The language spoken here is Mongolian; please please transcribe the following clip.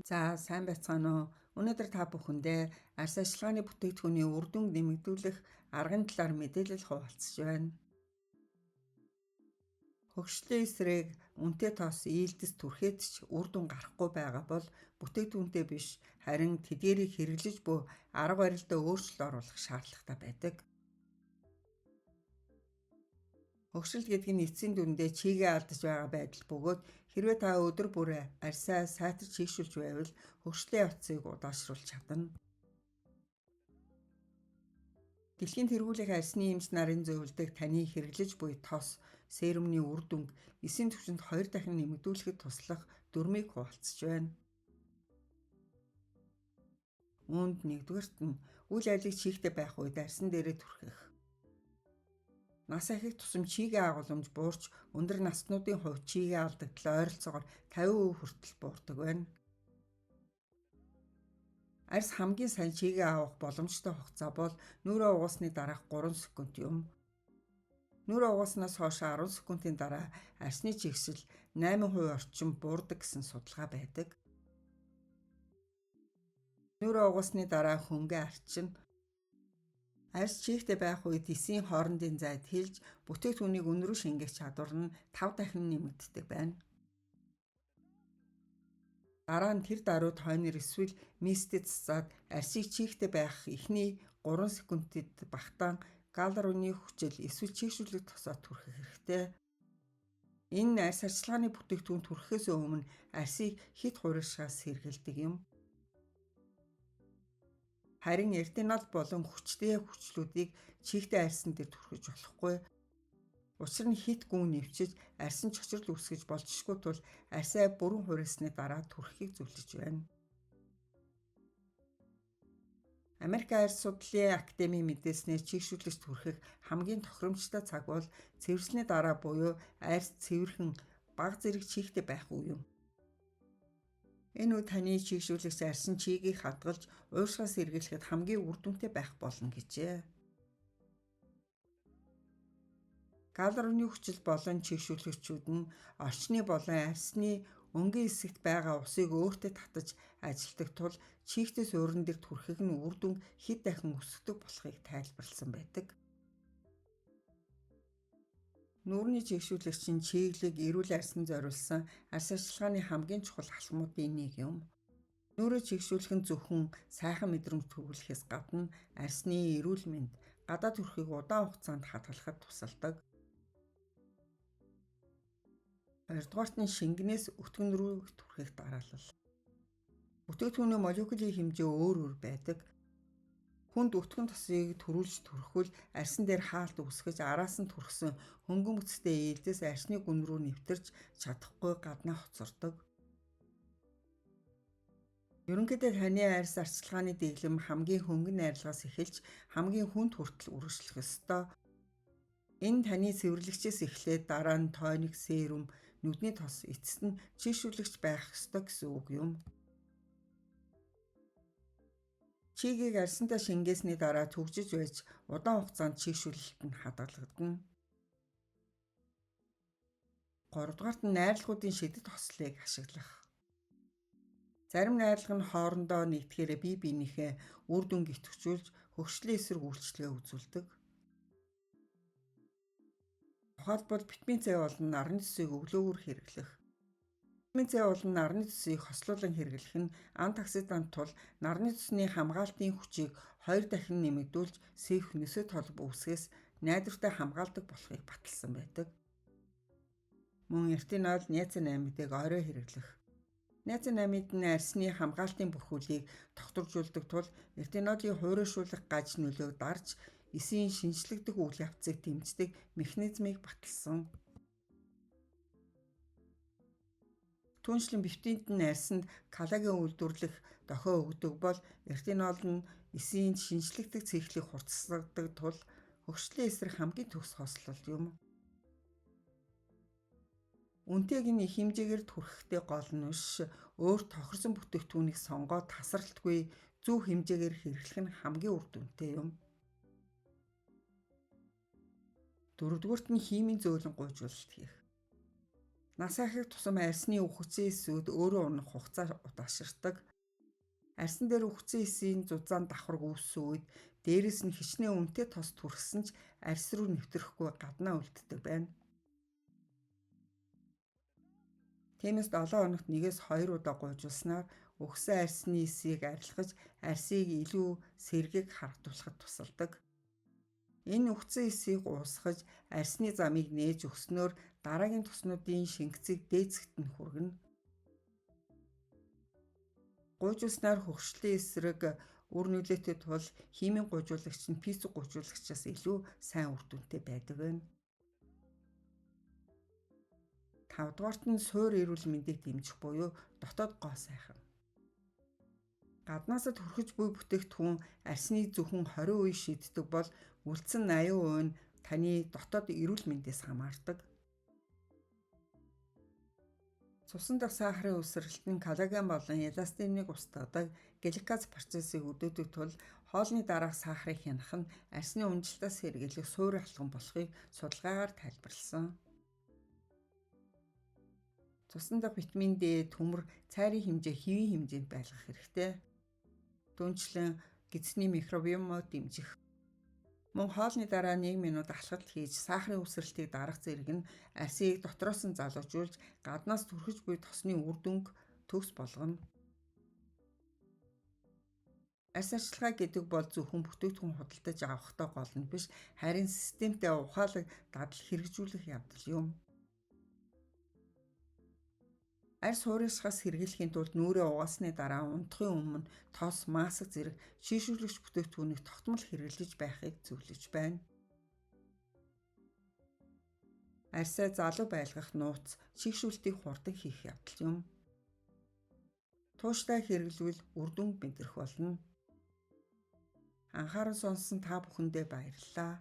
За сайн байцгаана уу. Өнөөдөр та бүхэндээ арьс ашилгааны бүтээгдэхүүний үр дүн нэмэгдүүлэх аргын талаар мэдээлэл хуваалцж байна. Хөгжлийн эсрэг үнэтэй тоос ийдэлс түрхээд ч үр дүн гарахгүй байгаа бол бүтээгдэхүүнтэй биш, харин тэдгээрийг хэрэглэж буй арга барилдаа өөрчлөлт оруулах шаардлагатай байдаг. Хөгшил гэдэг нь эцсийн дүндээ чигээ алдаж байгаа байдал бөгөөд хэрвээ та өдөр бүр арьсаа сайтар чийгшүүлж байвал хөгшлийн явцыг удаашруулж чадна. Дэлхийн тэргүүлэх арьсны эмч нарын зөвлөдөг таны хэрэглэж буй тос, серумны үр дүнг 9 түвшинд 2 дахин нэмэгдүүлэхэд туслах дүрмийг хуваалцж байна. Үүнд нэгдүгээрт нь үйл ажиллагааг чийгтэй байх үед арьсан дээрээ түрхэх. Нас ахих тусам чигээ агуулмж буурч өндөр наснуудын хувьд чигээ алдагдал ойролцоогоор 50% хүртэл буурдаг байна. Арьс хамгийн сайн чигээ авах боломжтой хугацаа бол нүрээ угаасны дараах 3 секунд юм. Нүрээ угааснаас хойш 10 секундын дараа арьсны чигсэл 8% орчим буурдаг гэсэн судалгаа байдаг. Нүрээ угаасны дараа хөнгө арчина. Арьс чийгтэй байх үед эсийн хоорондын зайд хилж бүтээгдэхүүнийг өнрөө шингээх чадвар нь 5 дахин нэмэгддэг байна. Дараа нь тэр даруйд хойноор эсвэл мистэд цацаад арьсыг чийгтэй байх эхний 3 секундэд багтаан галлеруны хүчил эсвэл чийгшүүлэг тосоод түрхэх хэрэгтэй. Энэ арьс арчилгааны бүтээгдэхүүн түрхэхээс өмнө арьсыг хит хуурайшаас сэргэлдэг юм. Харин ретинол болон хүчтэй хүчлүүдийг чийгтэй арьсан дээр түрхэж болохгүй. Учир нь хит гүн нэвчиж арьсан чочрол үүсгэж болжшгүй тул арьсаа бүрэн хуурайсны дараа түрххийг зөвлөж байна. Америк арьс судлалын академийн мэдээснээр чийгшүүлэгч түрхэх хамгийн тохиромжтой цаг бол цэвэрсний дараа буюу арьс цэвэрхэн бага зэрэг чийгтэй байх үе юм. Энэ үе таны чийгшүүлэгч арьсан чийгийг хадгалж уушгаас сэргийлэхэд хамгийн үр дүнтэй байх болно гэжээ. Галлеруны хүчил болон чийгшүүлэгчүүд нь орчны болон арьсны өнгийн хэсэгт байгаа усыг өөртөө татаж ажилтдаг тул чийгтэй суурин дээр түрхэх нь үр дүн хэд дахин өсгдөг болохыг тайлбарласан байдаг. Нүүрний чийгшүүлэгчийн чийглэг эрүүл арьсан зориулсан арьс арчилгааны хамгийн чухал алхмуудын нэг юм. Нүүрээ чийгшүүлэх нь зөвхөн сайхан мэдрэмж төрүүлэхээс гадна арьсны эрүүл мэнд, гадаа төрхийг удаан хугацаанд хадгалахад тусалдаг. Хоёрдугаарт нь шингэнээс өтгөн рүү түрхэх дараалал. Бүтээгдэхүүний молекулын хэмжээ өөр байдаг. Хүнд өтгөн тосыг төрүүлж түрхвэл арьсан дээр хаалт үүсгэж араас нь түрхсэн хөнгөн бүцтэй ээлжээс арьсны гүн рүү нэвтэрч чадахгүй гаднаа хоцордог. Ерөнхийдөө таны арьс арчилгааны дэглэм хамгийн хөнгөн найрлагаас эхэлж хамгийн хүнд хүртэл үргэлжлэх ёстой. Энэ таны цэвэрлэгчээс эхлээд дараа нь тойник, серум, нүдний тос, эцэст нь чийгшүүлэгч байх ёстой гэсэн үг юм. Чийгийг арьсантай шингээсний дараа төгжиж байж удаан хугацаанд чийгшүүлэлт нь хадгалагдана. 3-дугаарт нь найрлагуудын шидэт хослыг ашиглах. Зарим найрлага нь хоорондоо нэгдэхээр бие биенийхээ үр дүнг идэвхжүүлж хөгшлийн эсрэг үйлчлэгээ үзүүлдэг. Тухайлбал витамин С болон нарны цэцийг өглөөгөр хэрэглэх. Витамин С болон нарны цэцийг хослуулан хэрэглэх нь антиоксидант тул нарны цэцний хамгаалтын хүчийг 2 дахин нэмэгдүүлж нөсөө толб үүсгээс найдвартай хамгаалдаг болохыг баталсан байдаг. Мөн ретинол, ниацинамидыг орой хэрэглэх. Ниацинамид нь арьсны хамгаалтын бүрхүүлийг тогтворжуулдаг тул ретинолын хуурайшуулах гаж нөлөөг дарж эсийн шинжлэгдэх үйл явцыг дэмждэг механизмыг баталсан. Түүнчлэн бифтинд нь арьсанд коллаген үйлдвэрлэх дохио өгдөг бол ретинол нь эсийн шинжлэгдэх циклийг хурцлагддаг тул хөгшлийн эсрэг хамгийн төгс хослол юм. Үнтэйг нь их хэмжээгээр түрхэхдээ гол нь биш, өөр тохирсон бүтээгдэхүүнийг сонгоод тасралтгүй зөв хэмжээгээр хэрэглэх нь хамгийн үр дүнтэй юм. 4-р нь химийн зөөлөн гуйжуулалт хийх. Нас ахих тусам арсны үхцэн эсүүд өөрөө унах хугацаа удаашрдаг. Арсан дээр үхцэн эсийн зузаан давхарг үүссэн үед дээрээс нь хичнээн үнэтэй тос түрхсэн ч арс руу нэвтрэхгүй гаднаа үлддэг байна. Тиймээс 7 хоногт нэгээс 2 удаа гуйжуулснаар үхсэн арсны эсийг арилгаж арсыг илүү сэргийг харагдуулахад тусалдаг. Энэ үхсэн эсийг уусгаж арсны замыг нээж өгснөөр дараагийн туснуудын шингэцийг дээцэхт нь хүргэнэ. Гуйжуулснаар хөгшлийн эсрэг үр нөлөөтэй тул химийн гуйжуулагч нь пиццу гуйжуулагчаас илүү сайн үр дүнтэй байдаг байна. 5 дугаарт нь суур эрүүл мэндийг дэмжих буюу дотоод гоо сайхан. Гаднаасад хүрхэж буй бүтээгдэхүүн арсны зөвхөн 20% шийддэг бол үлдсэн 80% нь таны дотоод эрүүл мэндээс хамаардаг. Цусан дахь сахарын өсрэлт нь коллаген болон эластиныг устгадаг гликаз процессыг өдөөдөг тул хоолны дараах сахарыг хянах нь арсны унжилтаас сэргийлэх суурь алхам болохыг судалгаагаар тайлбарласан. Цусан дахь витамин D, төмөр, цайрын хэмжээ хэвийн хэмжээнд байлгах хэрэгтэй. Түүнчлэн гидсний микробиомоо дэмжих. Мөн хоолны дараа 1 минут алхал хийж сахарын өсрэлтийг дарах зэрэг нь арсыг дотроос нь залуужуулж гаднаас түрхэж буй тосны үр дүнг төгс болгоно. Арс арчилгаа гэдэг бол зөвхөн бүтээгдэхүүн худалдаж авахтай гол нь биш, харин системтэй ухаалаг дадал хэрэгжүүлэх явдал юм. Арс хуурайшгаас сэргийлэхийн тулд нүрээ угаасны дараа унтахын өмнө тос, маск зэрэг шийшүүлэгч бүтээгдэхүүнийг тогтмол хэрэглэж байхыг зөвлөж байна. Арсаа залуу байлгах нууц, шийшүүлтийг хурдан хийх явдал юм. Тууштай хэрэглэвэл үр дүн мэдрэх болно. Анхаарал сонсон та бүхэндээ баярлалаа.